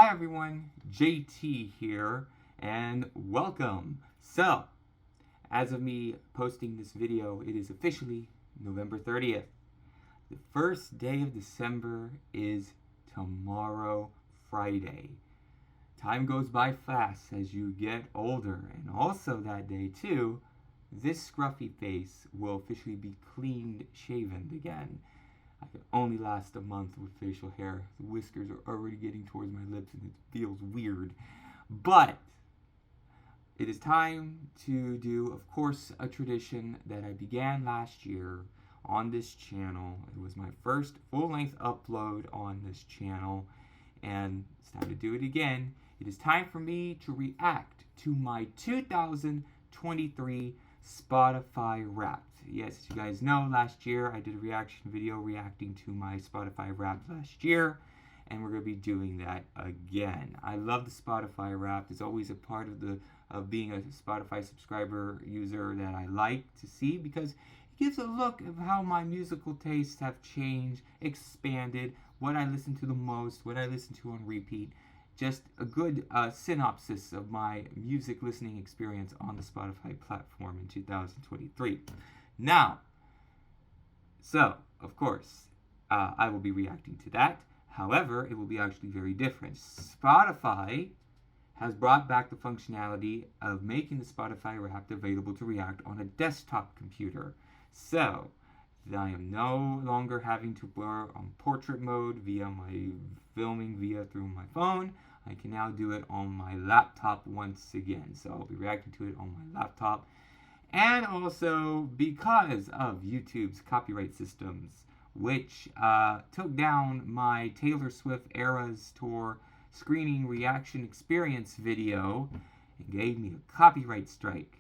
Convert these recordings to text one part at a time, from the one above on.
Hi everyone, JT here, and welcome. So, as of me posting this video, it is officially November 30th. The first day of December is tomorrow, Friday. Time goes by fast as you get older, and also that day too, this scruffy face will officially be clean shaven again. I can only last a month with facial hair. The whiskers are already getting towards my lips and it feels weird. But it is time to do, of course, a tradition that I began last year on this channel. It was my first full-length upload on this channel, and it's time to do it again. It is time for me to react to my 2023 Spotify Wrapped. Yes, as you guys know, last year I did a reaction video reacting to my Spotify Wrapped last year, and we're going to be doing that again. I love the Spotify Wrapped. It's always a part of being a Spotify subscriber user that I like to see, because it gives a look of how my musical tastes have changed, expanded, what I listen to the most, what I listen to on repeat. Just a good synopsis of my music listening experience on the Spotify platform in 2023. Now, so, of course, I will be reacting to that. However, it will be actually very different. Spotify has brought back the functionality of making the Spotify Wrapped available to react on a desktop computer. So, I am no longer having to blur on portrait mode via my filming through my phone. I can now do it on my laptop once again. So I'll be reacting to it on my laptop. And also because of YouTube's copyright systems, which took down my Taylor Swift Eras Tour screening reaction experience video and gave me a copyright strike,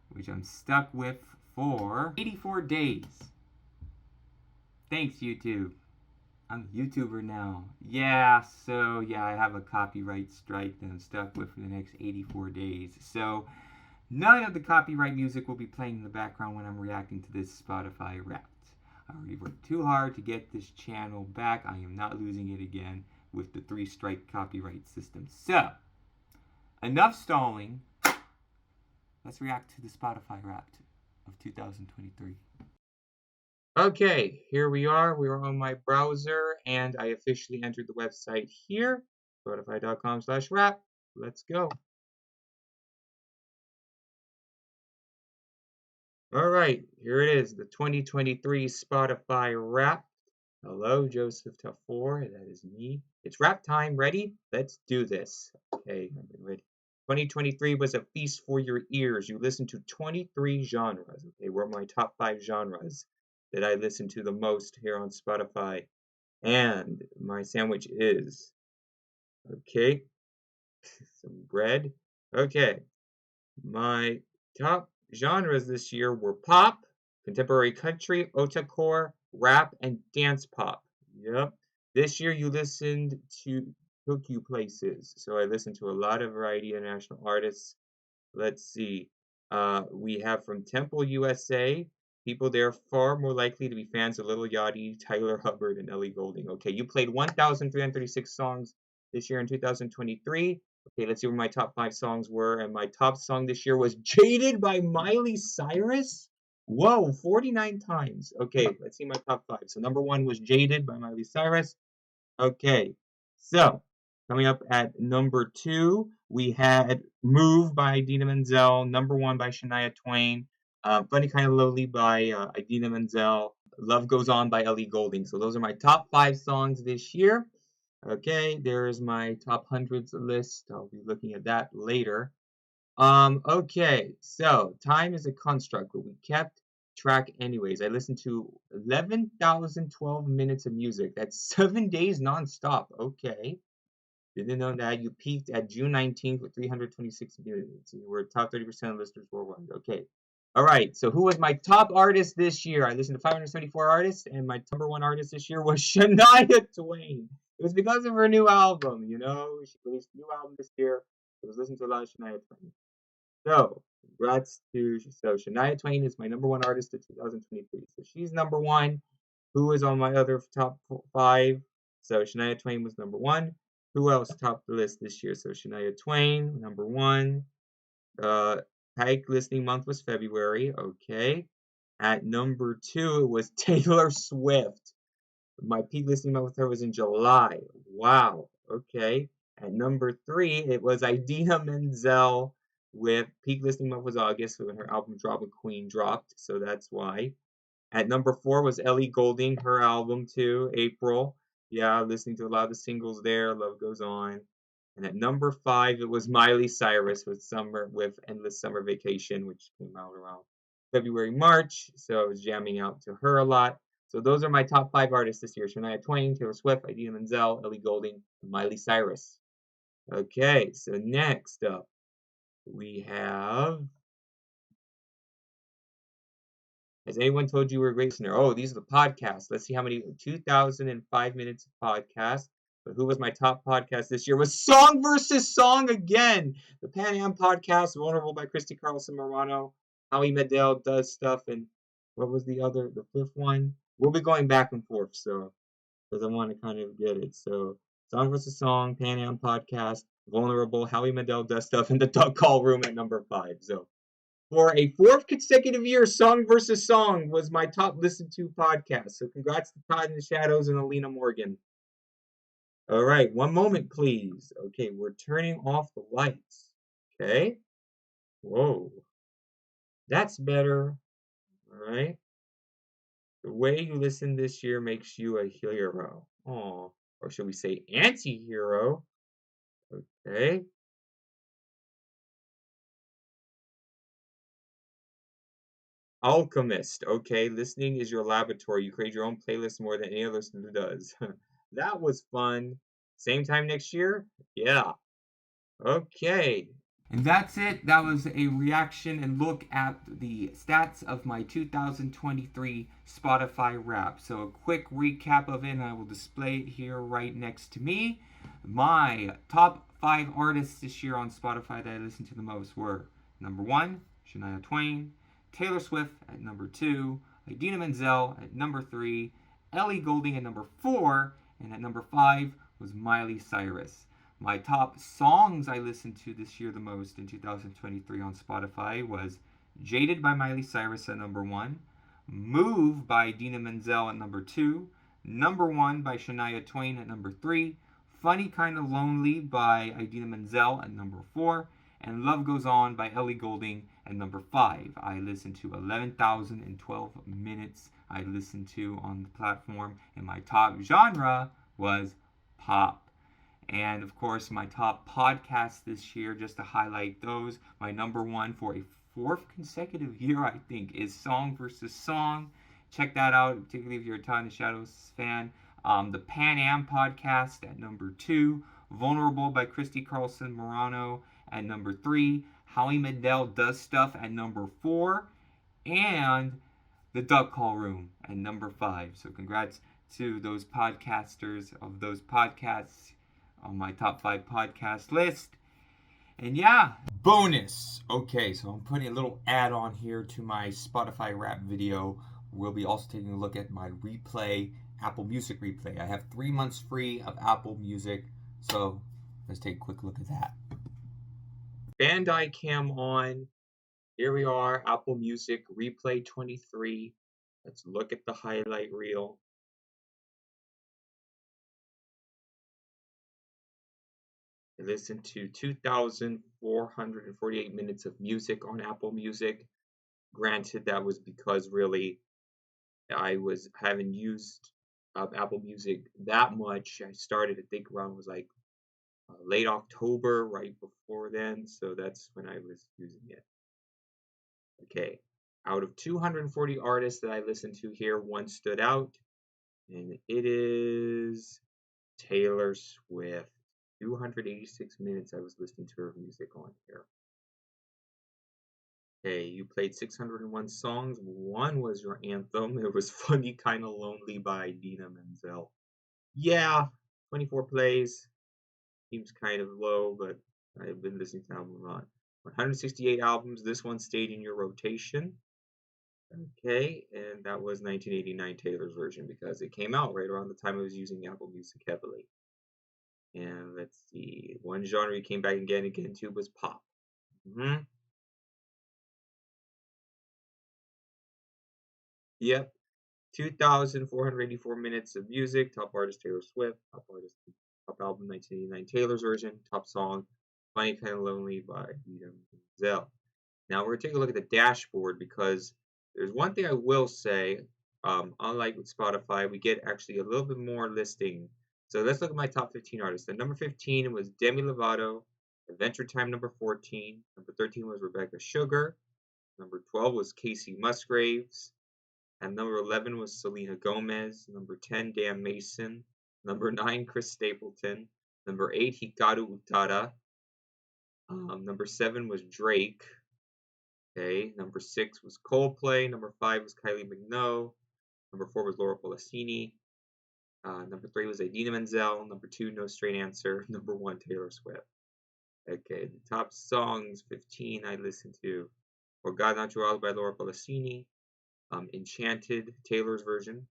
which I'm stuck with for 84 days. Thanks, YouTube. I'm a YouTuber now. Yeah, I have a copyright strike that I'm stuck with for the next 84 days. So, none of the copyright music will be playing in the background when I'm reacting to this Spotify Wrapped. I already worked too hard to get this channel back. I am not losing it again with the 3-strike copyright system. So, enough stalling. Let's react to the Spotify Wrapped of 2023. Okay, here we are. We are on my browser, and I officially entered the website here, spotify.com/wrap. Let's go. All right, here it is, the 2023 Spotify Wrapped. Hello, Joseph Tafour, that is me. It's rap time. Ready? Let's do this. Okay, I'm ready. 2023 was a feast for your ears. You listened to 23 genres. Okay, were my top 5 genres that I listen to the most here on Spotify. And my sandwich is, okay, some bread. Okay, my top genres this year were pop, contemporary country, otacore, rap, and dance pop. Yep. This year you listened to Took You Places. So I listened to a lot of variety international artists. Let's see. We have from Temple, USA. People there far more likely to be fans of Lil Yachty, Tyler Hubbard, and Ellie Goulding. Okay, you played 1,336 songs this year in 2023. Okay, let's see where my top 5 songs were. And my top song this year was Jaded by Miley Cyrus. Whoa, 49 times. Okay, let's see my top 5. So number 1 was Jaded by Miley Cyrus. Okay, so coming up at number 2, we had Move by Idina Menzel, number 1 by Shania Twain, Funny Kind of Lonely by Idina Menzel, Love Goes On by Ellie Goulding. So those are my top 5 songs this year. Okay, there's my top hundreds list. I'll be looking at that later. Okay, so time is a construct, but we kept track anyways. I listened to 11,012 minutes of music. That's 7 days nonstop. Okay. Didn't know that. You peaked at June 19th with 326 minutes. You were top 30% of listeners worldwide. Okay. All right. So who was my top artist this year? I listened to 574 artists, and my number 1 artist this year was Shania Twain. It was because of her new album, you know. She released a new album this year. I was listening to a lot of Shania Twain. So, congrats to Shania Twain is my number 1 artist of 2023. So she's number 1. Who is on my other top 5? So Shania Twain was number 1. Who else topped the list this year? So Shania Twain, number 1. Peak listening month was February. Okay. At number 2, it was Taylor Swift. My peak listening month with her was in July. Wow. Okay. At number 3, it was Idina Menzel with peak listening month was August when her album Drama Queen dropped. So that's why. At number 4 was Ellie Goulding, her album too, April. Yeah, listening to a lot of the singles there. Love Goes On. And at number 5, it was Miley Cyrus with Endless Summer Vacation, which came out around February, March. So I was jamming out to her a lot. So those are my top 5 artists this year: Shania Twain, Taylor Swift, Idina Menzel, Ellie Goulding, and Miley Cyrus. Okay, so next up we have. Has anyone told you we're a great listener? Oh, these are the podcasts. Let's see how many. 2005 minutes of podcast. But who was my top podcast this year? Was Song versus Song again. The Pan Am podcast, Vulnerable by Christy Carlson Morano. Howie Mandel does stuff. And what was the fifth one? We'll be going back and forth, so, because I want to kind of get it. So, Song versus Song, Pan Am podcast, Vulnerable, Howie Mandel does stuff, and the Duck Call Room at number 5. So, for a 4th consecutive year, Song versus Song was my top listened to podcast. So congrats to Todd in the Shadows and Alina Morgan. All right, one moment, please. Okay, we're turning off the lights. Okay. Whoa. That's better. All right. The way you listen this year makes you a hero. Oh, or should we say anti-hero? Okay. Alchemist. Okay, listening is your laboratory. You create your own playlist more than any other listener does. That was fun. Same time next year? Yeah. Okay. And that's it. That was a reaction and look at the stats of my 2023 Spotify Wrap. So a quick recap of it, and I will display it here right next to me. My top 5 artists this year on Spotify that I listened to the most were number 1, Shania Twain, Taylor Swift at number 2, Idina Menzel at number 3, Ellie Goulding at number 4, and at number 5 was Miley Cyrus. My top songs I listened to this year the most in 2023 on Spotify was Jaded by Miley Cyrus at number 1, Move by Idina Menzel at number 2, Number 1 by Shania Twain at number 3, Funny Kinda Lonely by Idina Menzel at number 4, and Love Goes On by Ellie Goulding at number 5. I listened to 11,012 minutes I listened to on the platform, and my top genre was pop. And of course, my top podcast this year, just to highlight those, my number 1 for a 4th consecutive year, I think, is Song versus Song. Check that out, particularly if you're a Todd in the Shadows fan. The Pan Am podcast at number 2, Vulnerable by Christy Carlson Morano at number 3, Howie Mandel Does Stuff at number 4, and the Duck Call Room at number 5. So congrats to those podcasters of those podcasts on my top 5 podcast list. And yeah, bonus. Okay, so I'm putting a little add on here to my Spotify Wrap video. We'll be also taking a look at my replay, Apple Music replay. I have 3 months free of Apple Music, so let's take a quick look at that. Bandai cam on. Here we are, Apple Music replay 23. Let's look at the highlight reel. I listened to 2,448 minutes of music on Apple Music. Granted, that was because really I haven't used Apple Music that much. I started, I think, around was like late October, right before then. So that's when I was using it. Okay, out of 240 artists that I listened to here, one stood out, and it is Taylor Swift. 286 minutes I was listening to her music on here. Okay, you played 601 songs. One was your anthem. It was Funny Kinda Lonely by Idina Menzel. Yeah, 24 plays. Seems kind of low, but I've been listening to the album a lot. 168 albums. This one stayed in your rotation. Okay, and that was 1989 Taylor's version because it came out right around the time I was using Apple Music heavily. And let's see, one genre he came back again and again to was pop. Yep. 2,484 minutes of music. Top artist Taylor Swift. Top album 1989 Taylor's version. Top song Funny Kinda Lonely by Idina Menzel. Now we're gonna take a look at the dashboard because there's one thing I will say. Unlike with Spotify, we get actually a little bit more listing. So let's look at my top 15 artists. The number 15 was Demi Lovato. Adventure Time number 14. Number 13 was Rebecca Sugar. Number 12 was Casey Musgraves. And number 11 was Selena Gomez. Number 10, Dan Mason. Number 9, Chris Stapleton. Number 8, Hikaru Utada. Number 7 was Drake. Okay. Number 6 was Coldplay. Number 5 was Kylie Minogue. Number 4 was Laura Pausini. Number 3 was Idina Menzel. Number 2, No Straight Answer. Number 1, Taylor Swift. Okay, the top songs 15 I listened to were God Natural by Laura Pausini. Enchanted, Taylor's version,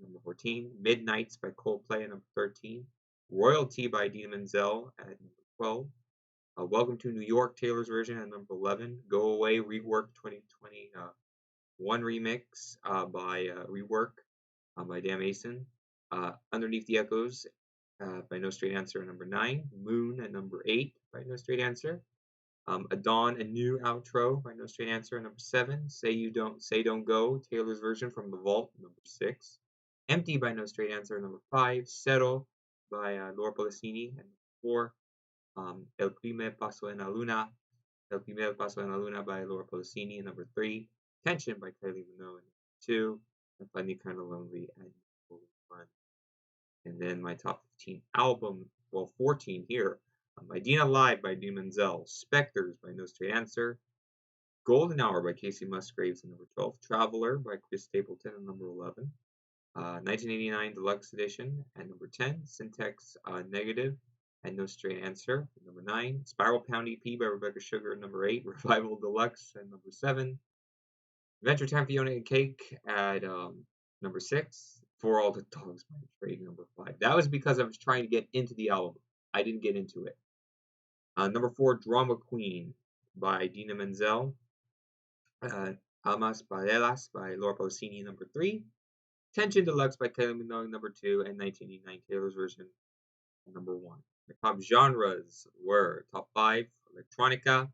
number 14. Midnights by Coldplay at number 13. Royalty by Idina Menzel at number 12. Welcome to New York, Taylor's version at number 11. Go Away, Rework 2021 remix by Rework by Dan Mason. Underneath the Echoes by No Straight Answer at number 9. Moon at number 8 by No Straight Answer. Dawn, a new outro by No Straight Answer at number 7. Say Don't Go, Taylor's version from The Vault, number 6. Empty by No Straight Answer at number 5. Settle by Laura Pausini at number 4. El Primer Paso en la Luna by Laura Pausini at number 3. Tension by Kylie Minogue at number 2. And Funny Kinda Lonely at number 1. And then my top 15 album, 14 here. Idina Live by Idina Menzel. Spectres by No Straight Answer. Golden Hour by Casey Musgraves at number 12. Traveler by Chris Stapleton at number 11. 1989 Deluxe Edition at number 10. Syntax Negative and No Straight Answer at number 9. Spiral Pound EP by Rebecca Sugar at number 8. Revival Deluxe at number 7. Adventure Time Fiona and Cake at number 6. For All the Dogs by Drake number 5. That was because I was trying to get into the album. I didn't get into it. Number 4, Drama Queen by Idina Menzel. Almas Paralelas by Laura Pausini, number 3. Tension Deluxe by Kylie Minogue, number 2. And 1989 Taylor's version, number 1. The top genres were top 5, electronica,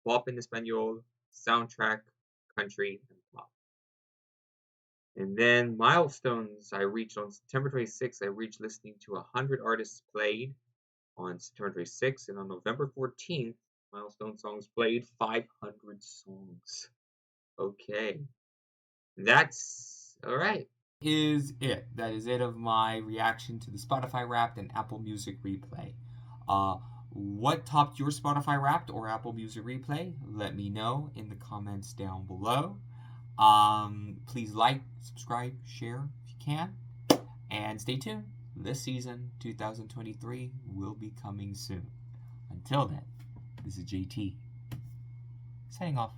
pop en español, soundtrack, country, and pop. And then milestones I reached on September 26th, I reached listening to 100 artists played on September 26th, and on November 14th, Milestone Songs played 500 songs. Okay. That's all right. That is it of my reaction to the Spotify Wrapped and Apple Music Replay. What topped your Spotify Wrapped or Apple Music Replay? Let me know in the comments down below. Please like, subscribe, share if you can, and stay tuned. This season, 2023, will be coming soon. Until then, this is JT, signing off.